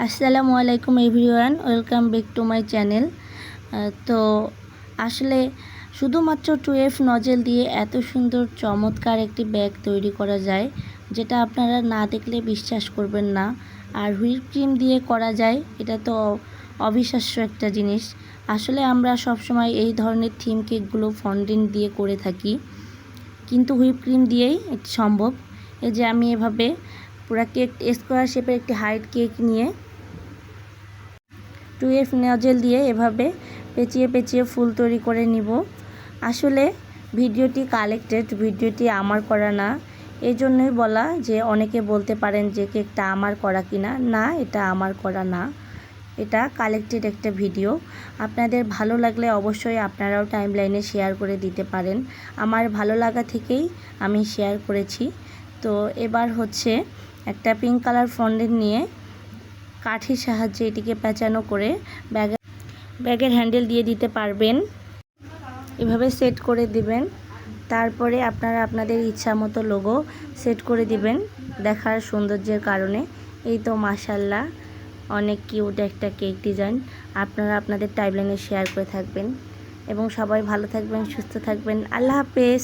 আসসালামু আলাইকুম everyone, welcome back to my channel. তো আসলে শুধুমাত্র 2F নজেল দিয়ে এত সুন্দর চমৎকার একটি ব্যাগ তৈরি করা যায়, যেটা আপনারা না দেখলে বিশ্বাস করবেন না। আর হুইপ ক্রিম দিয়ে করা যায়, এটা তো অবিশ্বাস্য একটা জিনিস। আসলে আমরা সবসময় এই ধরনের থিম কেকগুলো ফন্ডেন্ট দিয়ে করে থাকি, কিন্তু হুইপ ক্রিম দিয়েই এটি সম্ভব। এই যে আমি এভাবে পুরা কেক স্কোয়ার শেপের একটি হাইট কেক নিয়ে 2F নজেল দিয়ে এভাবে পেঁচিয়ে পেঁচিয়ে ফুল তৈরি করে নিব। আসলে ভিডিওটি কালেক্টেড, ভিডিওটি আমার করা না। এই জন্যই বলা যে অনেকে বলতে পারেন যে কেকটা আমার করা কিনা। না, এটা আমার করা না, এটা কালেক্টেড একটা ভিডিও। আপনাদের ভালো লাগলে অবশ্যই আপনারাও টাইমলাইনে শেয়ার করে দিতে পারেন। আমার ভালো লাগা থেকেই আমি শেয়ার করেছি। তো এবার হচ্ছে একটা পিঙ্ক কালার ফন্ডেন্ট নিয়ে কাঠির সাহায্যে এটিকে পেঁচানো করে ব্যাগের হ্যান্ডেল দিয়ে দিতে পারবেন। এভাবে সেট করে দিবেন। তারপরে আপনারা আপনাদের ইচ্ছা মতো লোগো সেট করে দিবেন দেখার সৌন্দর্যের কারণে। এই তো মাশাল্লাহ, অনেক কিউট একটা কেক ডিজাইন। আপনারা আপনাদের টাইমলাইনে শেয়ার করে থাকবেন এবং সবাই ভালো থাকবেন, সুস্থ থাকবেন। আল্লাহ হাফেজ।